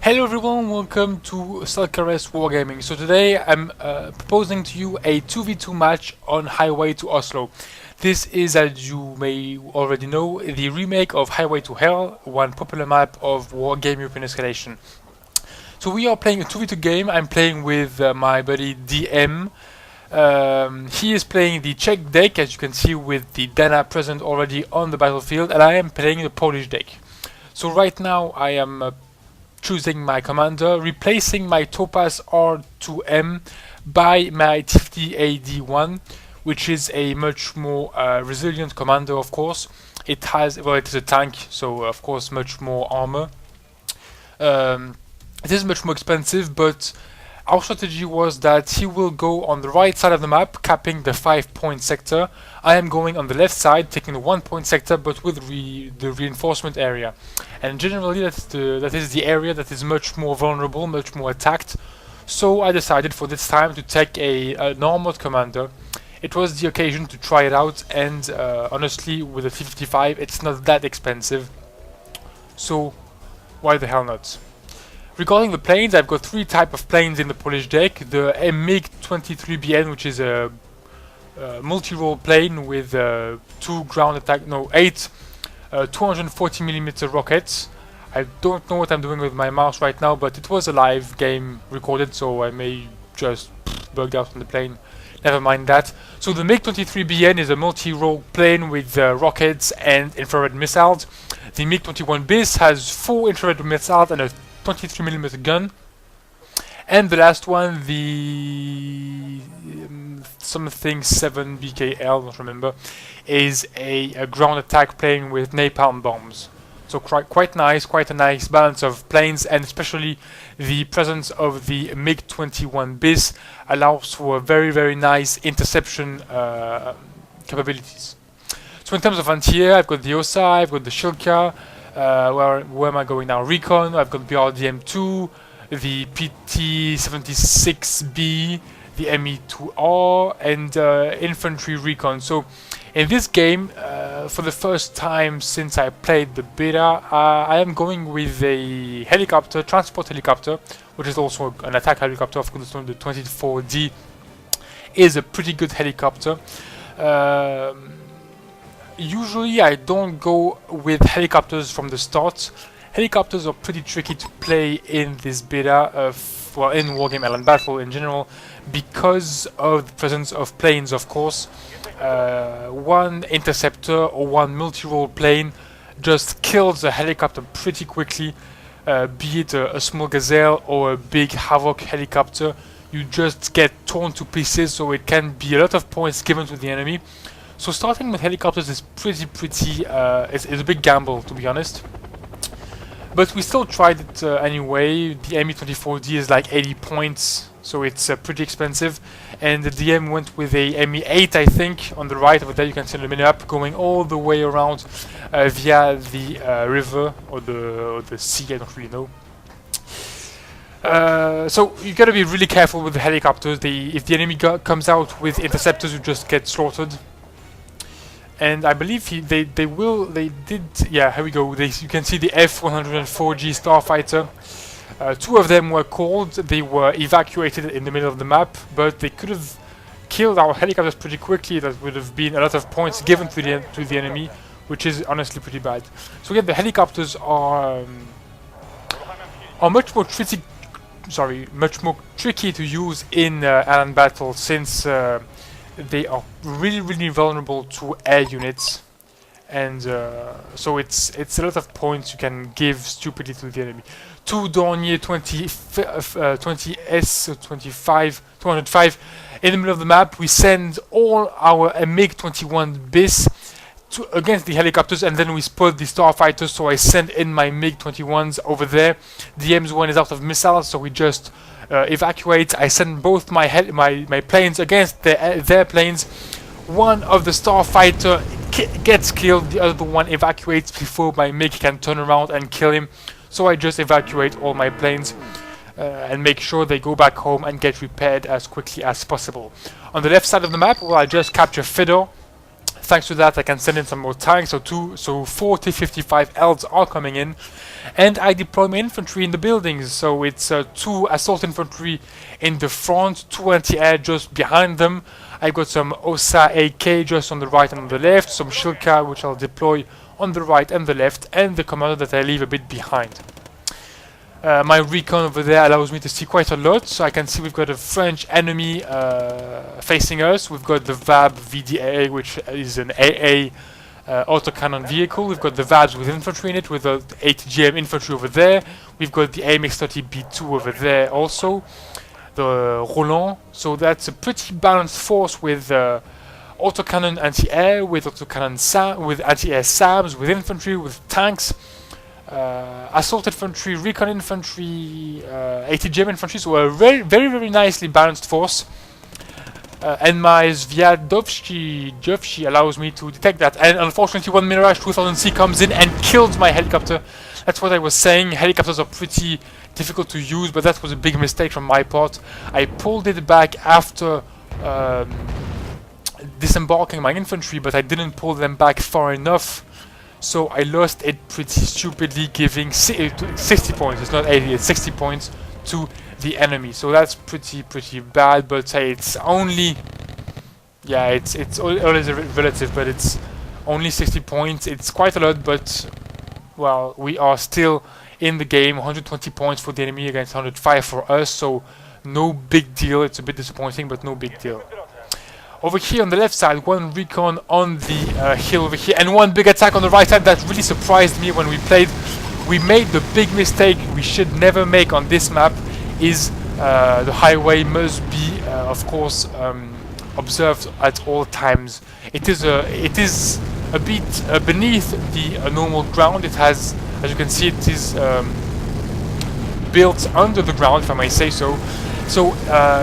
Hello everyone, welcome to Selkares Wargaming. So today I'm proposing to you a 2v2 match on Highway to Oslo. This is, as you may already know, the remake of Highway to Hell, one popular map of Wargame European Escalation. So we are playing a 2v2 game. I'm playing with my buddy DM. He is playing the Czech deck, as you can see, with the Dana present already on the battlefield, and I am playing the Polish deck. So right now I am choosing my commander, replacing my Topaz R2M by my Tifty AD1, which is a much more resilient commander, of course. It has, well, it is a tank, so of course much more armor. It is much more expensive, but our strategy was that he will go on the right side of the map, capping the 5-point sector. I am going on the left side, taking the 1-point sector, but with the reinforcement area. And generally, that is the area that is much more vulnerable, much more attacked. So I decided for this time to take an armored commander. It was the occasion to try it out, and honestly, with a 55, it's not that expensive. So why the hell not? Regarding the planes, I've got 3 types of planes in the Polish deck. The MiG-23BN, which is a multi-role plane with 8 240mm rockets. I don't know what I'm doing with my mouse right now, but it was a live game recorded, so I may just bugged out on the plane. Never mind that. So the MiG-23BN is a multi-role plane with rockets and infrared missiles. The MiG-21 BIS has 4 infrared missiles and a 23mm gun, and the last one, the something 7 BKL, don't remember, is a ground attack plane with napalm bombs. So quite nice, quite a nice balance of planes, and especially the presence of the MiG-21 BIS allows for very nice interception capabilities. So in terms of anti-air, I've got the OSA, I've got the Shilka. Where am I going now? Recon, I've got BRDM2, the PT-76B, the ME2R, and infantry recon. So in this game, for the first time since I played the beta, I am going with a helicopter, transport helicopter, which is also an attack helicopter. Of course, the 24D is a pretty good helicopter. Usually I don't go with helicopters from the start. Helicopters are pretty tricky to play in this beta, well, in Wargame Airland Battle in general, because of the presence of planes, of course. One interceptor or one multi-role plane just kills a helicopter pretty quickly, be it a small Gazelle or a big Havoc helicopter. You just get torn to pieces, so it can be a lot of points given to the enemy. So starting with helicopters is it's a big gamble, to be honest. But we still tried it anyway. The ME-24D is like 80 points, so it's pretty expensive. And the DM went with a ME-8, I think, on the right over there. You can see the mini-map going all the way around via the river or the sea, I don't really know. So you gotta be really careful with the helicopters. If the enemy comes out with interceptors, you just get slaughtered. And I believe they did, yeah, here we go. You can see the F-104G Starfighter. 2 of them were called. They were evacuated in the middle of the map, but they could have killed our helicopters pretty quickly. That would have been a lot of points given to the enemy, which is honestly pretty bad. So again, the helicopters are much more tricky. Much more tricky to use in Airland Battle, since they are really vulnerable to air units, and so it's a lot of points you can give stupidly to the enemy. 2 Dornier 205 in the middle of the map. We send all our MiG-21 BIS against the helicopters, and then we spot the starfighters. So I send in my MiG-21s over there. The M1 is out of missiles, so we just evacuate. I send both my planes against their planes. One of the starfighter gets killed, the other one evacuates before my MiG can turn around and kill him. So I just evacuate all my planes and make sure they go back home and get repaired as quickly as possible. On the left side of the map, well, I just capture Fedor. Thanks to that, I can send in some more tanks. So 40, 55 elves are coming in, and I deploy my infantry in the buildings. So it's 2 assault infantry in the front, 2 anti-air just behind them. I got some Osa AK just on the right and on the left, some Shilka which I'll deploy on the right and the left, and the commander that I leave a bit behind. My recon over there allows me to see quite a lot, so I can see we've got a French enemy facing us. We've got the VAB VDA, which is an AA autocannon vehicle. We've got the VABs with infantry in it, with the ATGM infantry over there. We've got the AMX-30B2 over there also, the Roland. So that's a pretty balanced force with autocannon anti-air, with autocannon with anti-air SAMs, with infantry, with tanks. Assault infantry, recon infantry, ATGM infantry, so a very nicely balanced force. And my Zviadovsky allows me to detect that. And unfortunately, one Mirage 2000C comes in and kills my helicopter. That's what I was saying. Helicopters are pretty difficult to use, but that was a big mistake from my part. I pulled it back after disembarking my infantry, but I didn't pull them back far enough. So I lost it pretty stupidly, giving 60 points. It's not 80, it's 60 points to the enemy. So that's pretty bad. But it's only, yeah, it's always relative, but it's only 60 points. It's quite a lot, but well, we are still in the game. 120 points for the enemy against 105 for us. So no big deal. It's a bit disappointing, but no big deal. Over here on the left side, one recon on the hill over here, and one big attack on the right side. That really surprised me when we played. We made the big mistake we should never make on this map, is the highway must be, of course, observed at all times. It is a bit beneath the normal ground. It has, as you can see, it is built under the ground, if I may say so. So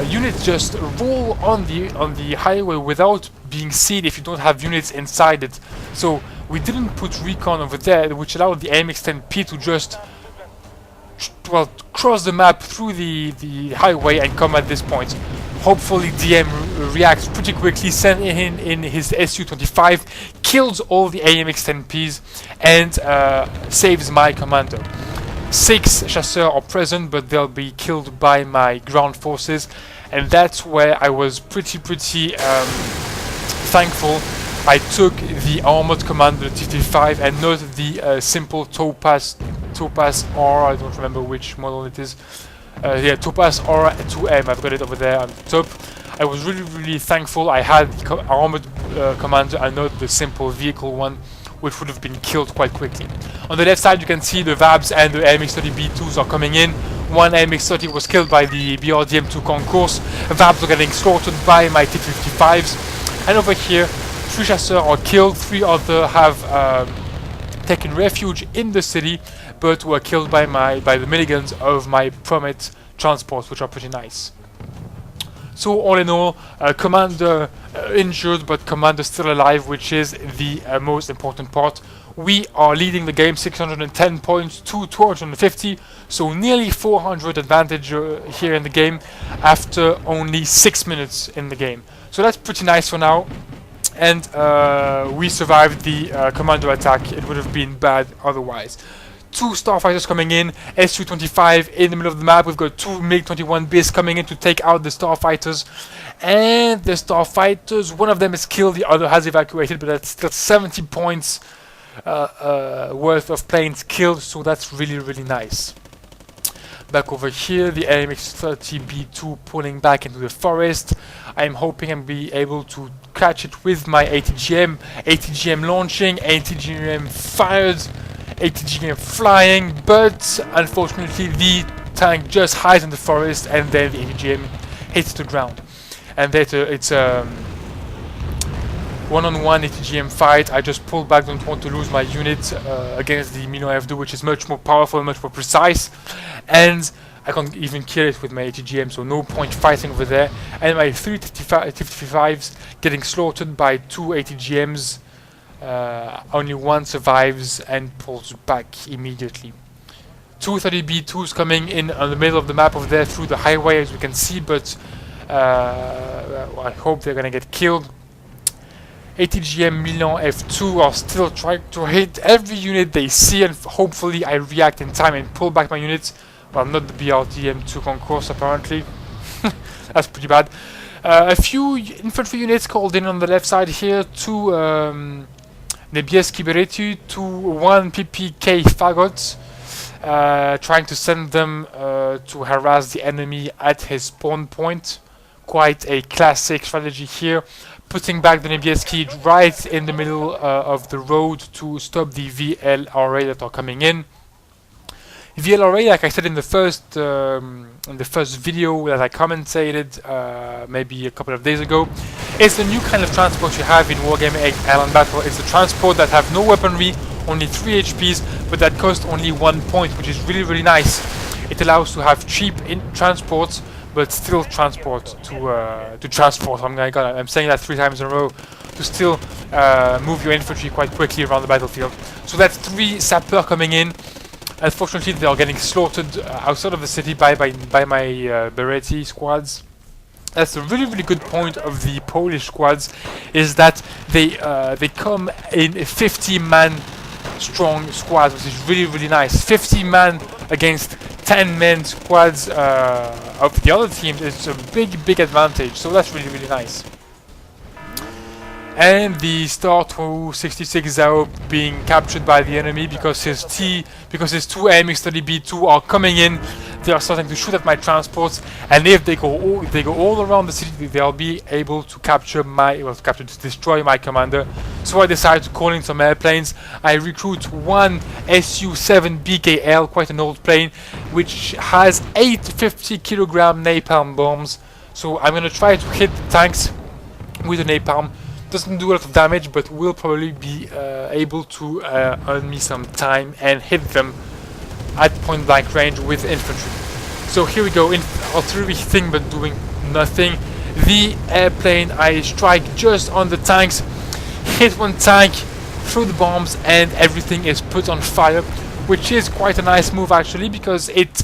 units just roll on the highway without being seen if you don't have units inside it. So we didn't put recon over there, which allowed the AMX-10P to just cross the map through the highway and come at this point. Hopefully DM reacts pretty quickly, sends in his Su-25, kills all the AMX-10Ps, and saves my commander. 6 chasseurs are present, but they'll be killed by my ground forces, and that's where I was pretty thankful I took the armored commander T-55 and not the simple Topaz R. I don't remember which model it is. Yeah, Topaz R2M. I've got it over there on the top. I was really thankful I had the armored commander and not the simple vehicle one, which would have been killed quite quickly. On the left side, you can see the VABs and the AMX-30B2s are coming in. One AMX-30 was killed by the BRDM2 concourse. VABs are getting slaughtered by my T-55s. And over here, 3 chasseurs are killed. 3 others have taken refuge in the city, but were killed by the miniguns of my Promet transports, which are pretty nice. So all in all, commander injured, but commander still alive, which is the most important part. We are leading the game 610 points to 250, so nearly 400 advantage here in the game after only 6 minutes in the game. So that's pretty nice for now. And we survived the commando attack. It would have been bad otherwise. 2 starfighters coming in, Su-25 in the middle of the map. We've got 2 MiG-21Bs coming in to take out the starfighters. And the starfighters, one of them is killed, the other has evacuated, but that's still 70 points worth of planes killed, so that's really nice. Back over here, the AMX-30B2 pulling back into the forest. I'm hoping I'll be able to catch it with my ATGM. ATGM launching, ATGM fired, ATGM flying, but unfortunately the tank just hides in the forest and then the ATGM hits the ground. And that it's a one-on-one ATGM fight. I just pulled back, don't want to lose my unit against the Mino F2, which is much more powerful, much more precise, and I can't even kill it with my ATGM, so no point fighting over there. And my 3 T-55s getting slaughtered by 2 ATGMs. Only one survives and pulls back immediately. 2 30B2s coming in on the middle of the map over there through the highway, as we can see, but I hope they're gonna get killed. ATGM Milan F2 are still trying to hit every unit they see, and hopefully I react in time and pull back my units. Well, not the BRT M2 concourse apparently. That's pretty bad. A few infantry units called in on the left side here. 2 Niebieski Beta2, 1 PPK Fagots. Trying to send them to harass the enemy at his spawn point. Quite a classic strategy here. Putting back the Niebieski right in the middle of the road to stop the VLRA that are coming in. VLRA, like I said in the first video that I commentated maybe a couple of days ago, is the new kind of transport you have in Wargame Airland Battle. It's a transport that have no weaponry, only 3 HPs, but that cost only 1 point, which is really nice. It allows to have cheap transports, but still transport to transport. I'm saying that 3 times in a row. To still move your infantry quite quickly around the battlefield. So that's 3 sapper coming in. Unfortunately, they are getting slaughtered outside of the city by my Bereti squads. That's a really good point of the Polish squads, is that they come in 50-man strong squads, which is really nice. 50 man against 10-man squads of the other teams is a big advantage. So that's really nice. And the Star 266 Zao being captured by the enemy because his 2 AMX-30B2 are coming in. They are starting to shoot at my transports, and if they go all around the city, they'll be able to capture to destroy my commander. So I decided to call in some airplanes. I recruit 1 Su-7 BKL, quite an old plane, which has 850 kilogram napalm bombs. So I'm gonna try to hit the tanks with a napalm. Doesn't do a lot of damage, but will probably be able to earn me some time and hit them at point blank range with infantry. So here we go, artillery thing but doing nothing. The airplane, I strike just on the tanks, hit 1 tank, throw the bombs, and everything is put on fire, which is quite a nice move actually, because it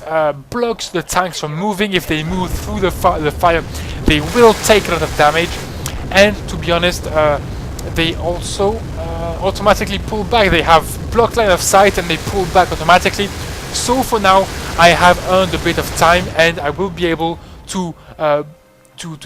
blocks the tanks from moving. If they move through the fire, they will take a lot of damage. And to be honest, they also automatically pull back. They have blocked line of sight and they pull back automatically. So for now, I have earned a bit of time, and I will be able to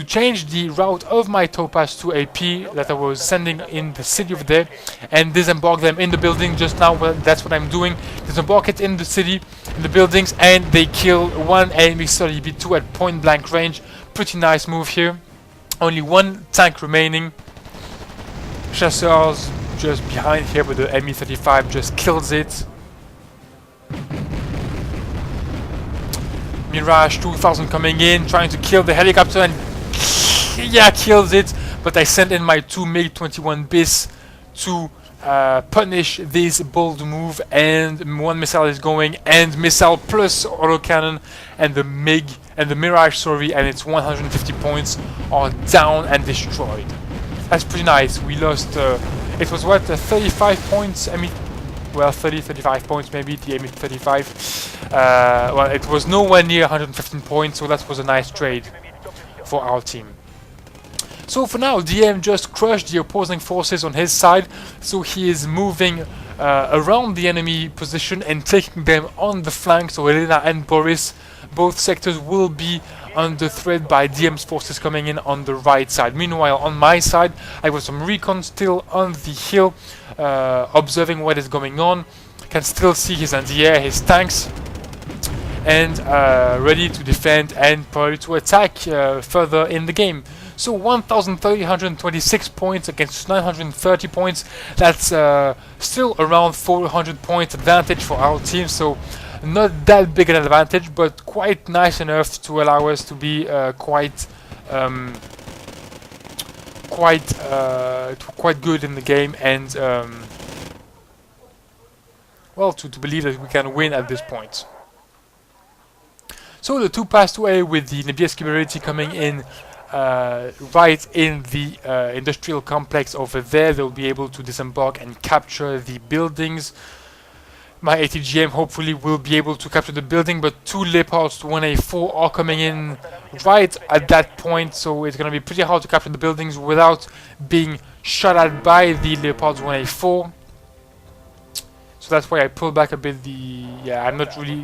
change the route of my Topaz 2 AP that I was sending in the city over there, and disembark them in the building just now. Well, that's what I'm doing. Disembark it in the city, in the buildings, and they kill 1 AMX-30B2 at point blank range. Pretty nice move here. Only 1 tank remaining. Chasseurs just behind here, but the ME-35 just kills it. Mirage 2000 coming in, trying to kill the helicopter, and yeah, kills it. But I sent in my 2 MiG-21 bis to punish this bold move, and 1 missile is going, and missile plus autocannon, and the MiG and the Mirage, sorry, and its 150 points are down and destroyed. That's pretty nice. We lost, it was what, 35 points? I mean, well, 35 points maybe, the MiG-35. Well, it was nowhere near 115 points, so that was a nice trade for our team. So for now, DM just crushed the opposing forces on his side, so he is moving around the enemy position and taking them on the flank. So Elena and Boris, both sectors will be under threat by DM's forces coming in on the right side. Meanwhile, on my side, I got some recon still on the hill, observing what is going on. Can still see his NDR, his tanks, and ready to defend and probably to attack further in the game. So 1,326 points against 930 points. That's still around 400 points advantage for our team. So not that big an advantage, but quite nice enough to allow us to be quite good in the game, and well, to believe that we can win at this point. So the 2 past 2A with the Niebieski Bereti coming in right in the industrial complex over there. They'll be able to disembark and capture the buildings. My ATGM hopefully will be able to capture the building, but 2 Leopards 1A4 are coming in right at that point, so it's going to be pretty hard to capture the buildings without being shot at by the Leopard 1A4. So that's why I pull back a bit. Yeah, I'm not really.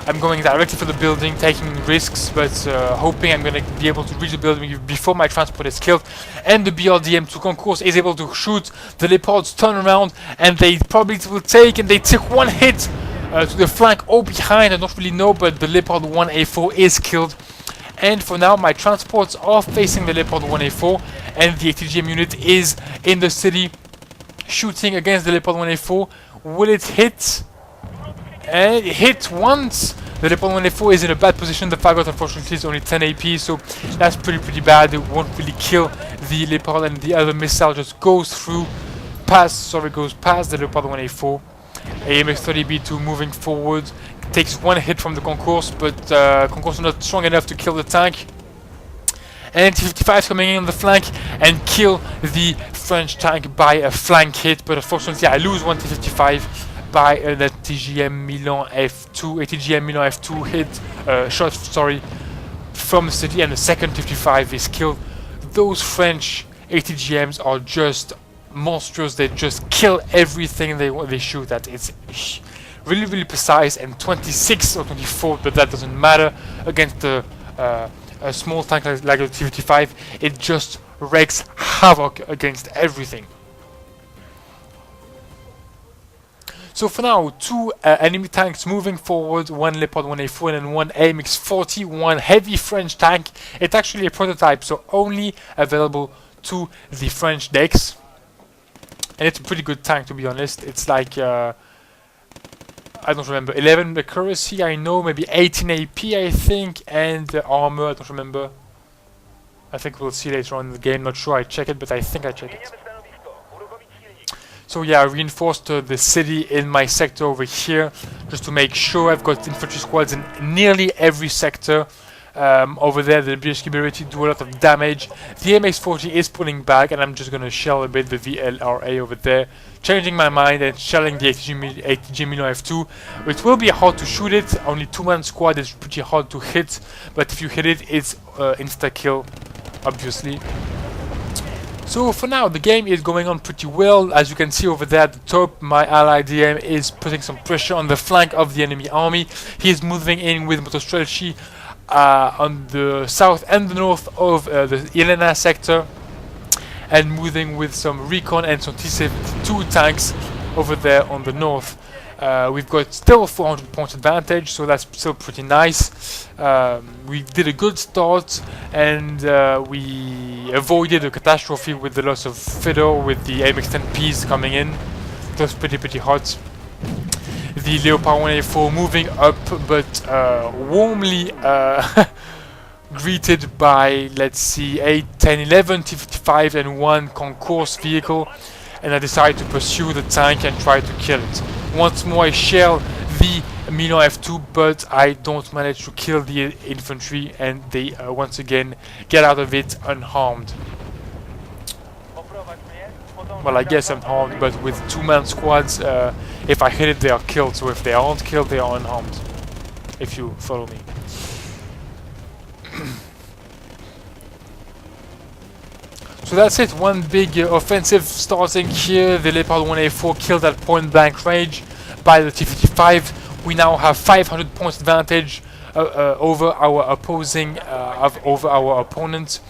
I'm going directly for the building, taking risks, but hoping I'm gonna be able to reach the building before my transport is killed. And the BRDM2 concourse is able to shoot. The Leopards turn around, and they probably will take, and they take one hit to the flank or behind. I don't really know, but the Leopard 1A4 is killed. And for now, my transports are facing the Leopard 1A4, and the ATGM unit is in the city, shooting against the Leopard 1A4. Will it hit? And it hit once. The Leopard 1A4 is in a bad position. The Fagot unfortunately is only 10 AP, so that's pretty bad. It won't really kill the Leopard, and the other missile just goes past the Leopard 1A4. AMX-30B2 moving forward, takes one hit from the concourse, but concourse is not strong enough to kill the tank. And T-55 is coming in on the flank and kill the French tank by a flank hit, but unfortunately I lose one T-55 by an ATGM Milan F2 hit, shot, sorry, from the city, and the second T-55 is killed. Those French ATGMs are just monstrous. They just kill everything they shoot at. It's really precise, and 26 or 24, but that doesn't matter against a small tank like the T-55. It just wreaks havoc against everything. So for now, two enemy tanks moving forward, one Leopard 1A4 and one AMX-40, one heavy French tank. It's actually a prototype, so only available to the French decks. And it's a pretty good tank, to be honest. It's like, I don't remember, 11 accuracy, I know, maybe 18 AP, I think, and armor, I don't remember. I think we'll see later on in the game, not sure I check it, but I think I check it. So yeah, I reinforced the city in my sector over here, just to make sure. I've got infantry squads in nearly every sector. Over there, the BHK ability do a lot of damage. The MX-40 is pulling back, and I'm just gonna shell a bit the VLRA over there, changing my mind and shelling the ATG Milan F2. It will be hard to shoot it. Only 2-man squad is pretty hard to hit, but if you hit it, it's insta kill, obviously. So for now, the game is going on pretty well. As you can see over there at the top, my ally DM is putting some pressure on the flank of the enemy army. He is moving in with Motostrelci on the south and the north of the Elena sector, and moving with some recon and some T-72 tanks over there on the north. We've got still 400 points advantage, so that's still pretty nice. We did a good start, and we avoided a catastrophe with the loss of Fedor with the AMX-10Ps coming in. It was pretty hot. The Leopard 1A4 moving up, but warmly greeted by, let's see, 8, 10, 11 T-55 and one concourse vehicle, and I decided to pursue the tank and try to kill it. Once more I shell the Milan F2, but I don't manage to kill the infantry, and they once again get out of it unharmed. Well, I guess unharmed, but with 2-man squads, if I hit it, they are killed. So if they aren't killed, they are unharmed. If you follow me. So that's it, one big offensive starting here. The Leopard 1A4 killed at point blank range by the T-55. We now have 500 points advantage over our opponent.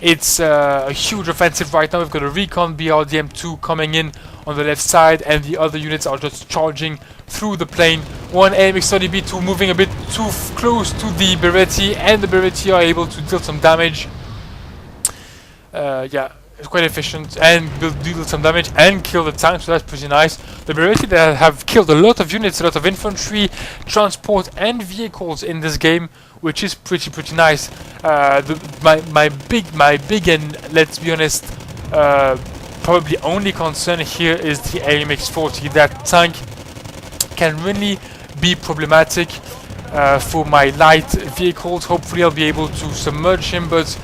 It's a huge offensive right now. We've got a recon BRDM2 coming in on the left side, and the other units are just charging through the plain. One AMX-30B2 moving a bit too close to the Beretti, and the Beretti are able to deal some damage. Yeah, it's quite efficient, and will deal some damage and kill the tank, so that's pretty nice. The Beretti that have killed a lot of units, a lot of infantry, transport and vehicles in this game, which is pretty nice. My big and, let's be honest, probably only concern here is the AMX-40. That tank can really be problematic for my light vehicles. Hopefully I'll be able to submerge him, but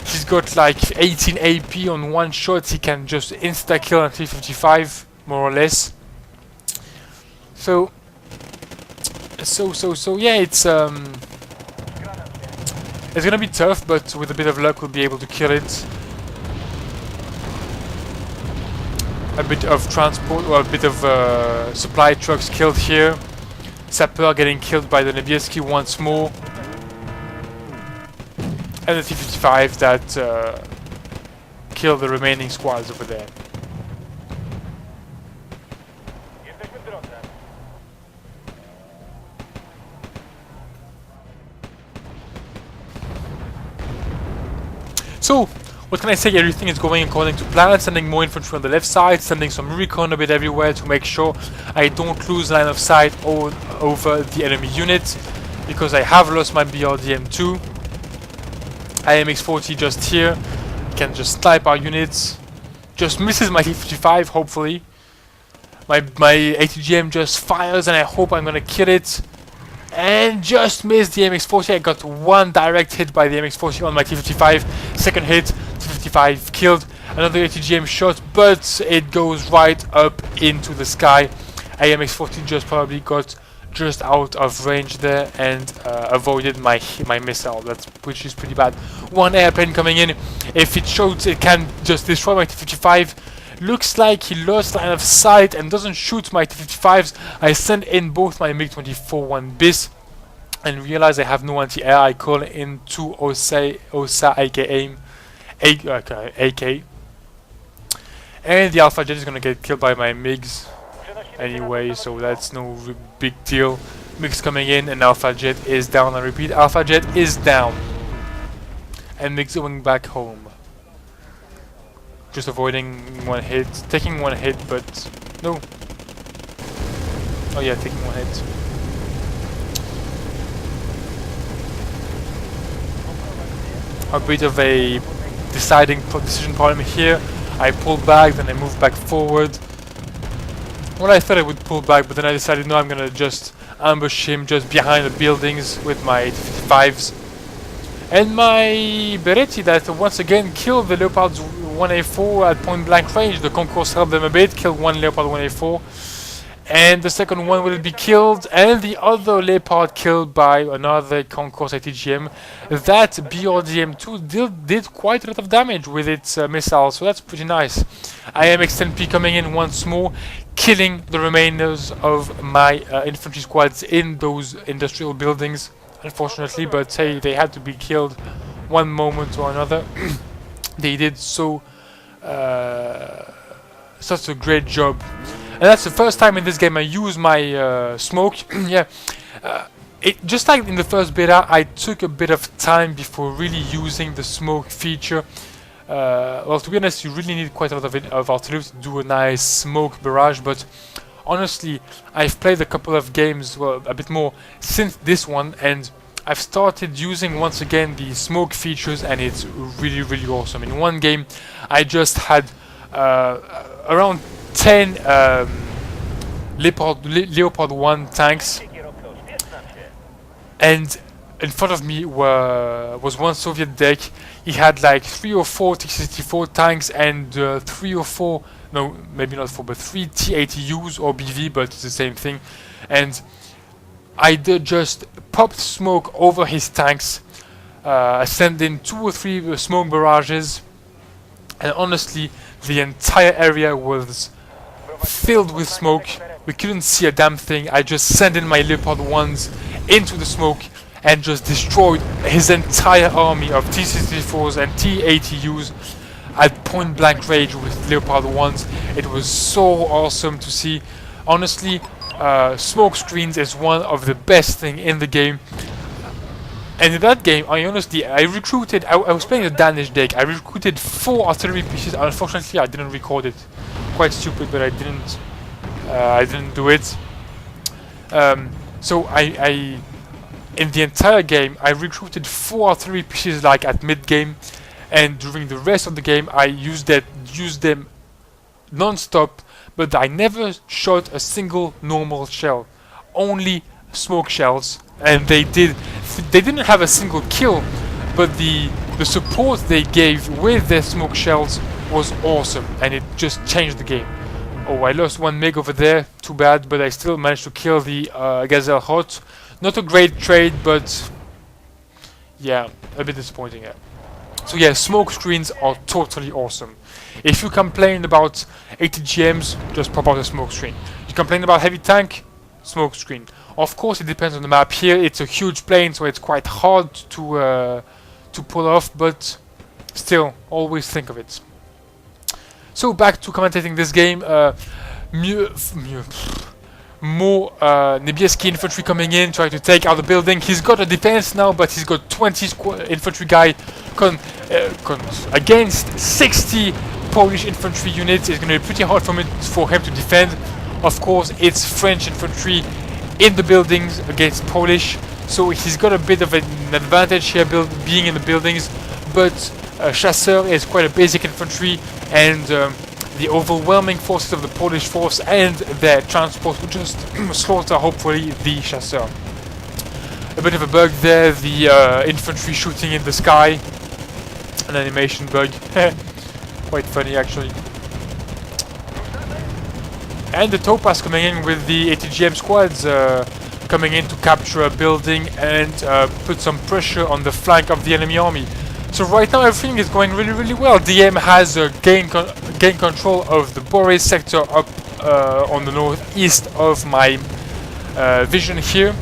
he's got like 18 AP on one shot. He can just insta-kill a T-55, more or less. So yeah, it's gonna be tough, but with a bit of luck we'll be able to kill it. a bit of transport, or a bit of supply trucks killed here. Sapper getting killed by the Nebieski once more. And the T-55 that killed the remaining squads over there. So, what can I say? Everything is going according to plan. Sending more infantry on the left side, sending some recon a bit everywhere to make sure I don't lose line of sight all over the enemy unit, because I have lost my BRDM2. IMX-40 just here, can just snipe our units, just misses my T-55 hopefully. My ATGM just fires and I hope I'm gonna kill it. And just missed the MX-40. I got one direct hit by the MX-40 on my T-55. Second hit, T-55 killed. Another ATGM shot, but it goes right up into the sky. AMX-40 just probably got just out of range there and avoided my missile, which is pretty bad. One airplane coming in. If it shoots, it can just destroy my T-55. Looks like he lost line of sight and doesn't shoot my T-55s. I send in both my MiG-24-1 bis and realize I have no anti-air. I call in to OSA AK. And the Alpha Jet is gonna get killed by my MiGs anyway, so that's no big deal. MiGs coming in and Alpha Jet is down. I repeat, Alpha Jet is down. And MiGs going back home. Just avoiding one hit, taking one hit, but no. Oh yeah, taking one hit. A bit of a decision problem here. I pulled back, then I moved back forward. Well, I thought I would pull back, but then I decided no, I'm gonna just ambush him just behind the buildings with my 55s. And my Beretti that once again killed the Leopard 1A4 at point blank range. The Concourse helped them a bit, killed one Leopard 1A4. And the second one will be killed, and the other Leopard killed by another Concourse ATGM. That BRDM2 did quite a lot of damage with its missiles, so that's pretty nice. IMX-10P coming in once more, killing the remainders of my infantry squads in those industrial buildings, unfortunately, but hey, they had to be killed one moment or another. They did such a great job. And that's the first time in this game I use my smoke. Yeah, just like in the first beta, I took a bit of time before really using the smoke feature. Well, to be honest, you really need quite a lot of artillery to do a nice smoke barrage, but honestly, I've played a couple of games, well, a bit more, since this one, and I've started using once again the smoke features, and it's really, really awesome. In one game, I just had around 10 Leopard 1 tanks, and in front of me was one Soviet deck. He had like 3 or 4 T-64 tanks and 3 or 4, no, maybe not 4, but 3 T-80Us or BV, but it's the same thing. And I did just popped smoke over his tanks. I sent in 2 or 3 smoke barrages, and honestly, the entire area was filled with smoke. We couldn't see a damn thing. I just sent in my Leopard 1s into the smoke and just destroyed his entire army of T-64s and T-80Us at point blank range with Leopard 1s. It was so awesome to see. Honestly, smoke screens is one of the best thing in the game. And in that game, I recruited, I was playing a Danish deck. I recruited 4 artillery pieces. Unfortunately, I didn't record it. Quite stupid, but I didn't do it. So in the entire game, I recruited 4 artillery pieces like at mid game, and during the rest of the game, I used them non-stop. But I never shot a single normal shell, only smoke shells, and they didn't have a single kill, but the support they gave with their smoke shells was awesome, and it just changed the game. Oh, I lost one MiG over there, too bad, but I still managed to kill the Gazelle Hot. Not a great trade, but yeah, a bit disappointing. Yeah. So yeah, smoke screens are totally awesome. If you complain about 80 GMs, just pop out a smoke screen. You complain about heavy tank, smoke screen. Of course, it depends on the map. Here, it's a huge plane, so it's quite hard to pull off, but still, always think of it. So back to commentating this game. More Niebieski infantry coming in, trying to take out the building. He's got a defense now, but he's got 20 infantry guy against 60 Polish infantry units. It's going to be pretty hard for him to defend. Of course, it's French infantry in the buildings against Polish, so he's got a bit of an advantage here being in the buildings, but Chasseur is quite a basic infantry, and the overwhelming forces of the Polish force and their transport will just slaughter, hopefully, the Chasseur. A bit of a bug there, the infantry shooting in the sky. An animation bug. Quite funny, actually. And the Topaz coming in with the ATGM squads coming in to capture a building and put some pressure on the flank of the enemy army. So right now everything is going really well. DM has gained control of the Boris sector up on the northeast of my vision here.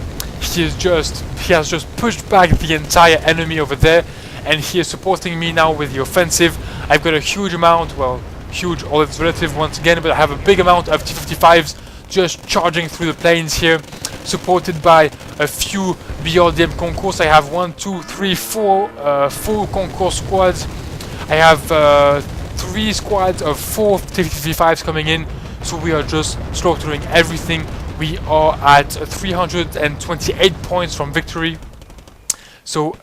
He has just pushed back the entire enemy over there, and he is supporting me now with the offensive. I've got a huge amount, well, huge, all it's relative once again, but I have a big amount of T-55s just charging through the plains here, supported by a few BRDM concourse. I have 1, 2, 3, 4 full concourse squads. I have 3 squads of 4 T-55s coming in, so we are just slaughtering everything. We are at 328 points from victory. So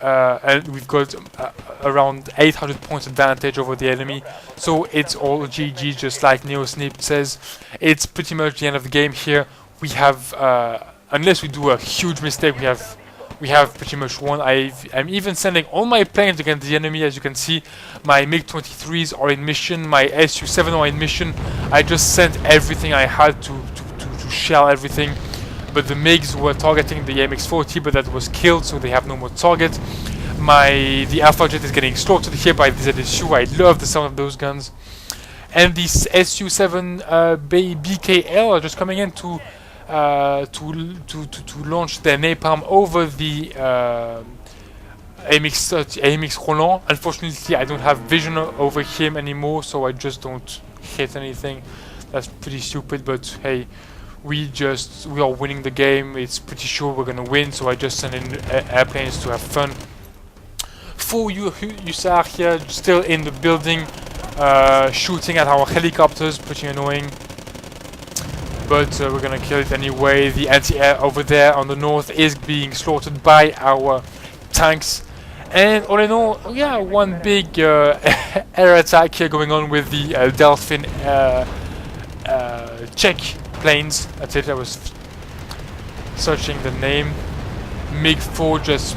and we've got around 800 points advantage over the enemy. So it's all GG, just like NeoSnip says. It's pretty much the end of the game here. We have, unless we do a huge mistake, we have pretty much won. I'm even sending all my planes against the enemy. As you can see, my MiG-23s are in mission, my Su-7 are in mission. I just sent everything I had to shell everything. But the MiGs were targeting the MX-40, but that was killed, so they have no more target. The Alpha Jet is getting slaughtered here by the ZSU. I love the sound of those guns. And these Su-7 BKL are just coming in to launch their napalm over the AMX Roland. Unfortunately, I don't have vision over him anymore, so I just don't hit anything. That's pretty stupid, but hey. We are winning the game. It's pretty sure we're gonna win, so I just send in airplanes to have fun. Full USAR here, still in the building, shooting at our helicopters, pretty annoying. But we're gonna kill it anyway. The anti-air over there on the north is being slaughtered by our tanks. And all in all, yeah, one big air attack here going on with the Delphin Czech planes. That's it. I was searching the name. MiG-4 just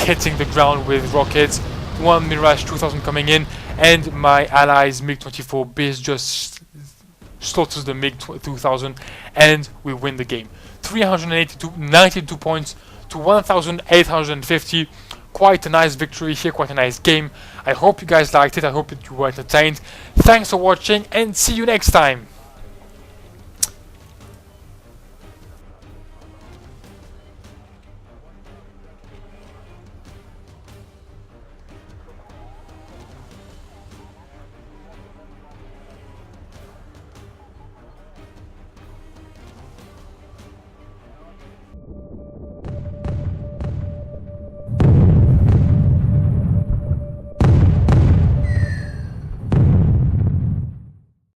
hitting the ground with rockets. One Mirage 2000 coming in, and my allies MiG-24 base just slaughters the MiG-2000, and we win the game. 92 points to 1,850. Quite a nice victory here, quite a nice game. I hope you guys liked it. I hope that you were entertained. Thanks for watching, and see you next time.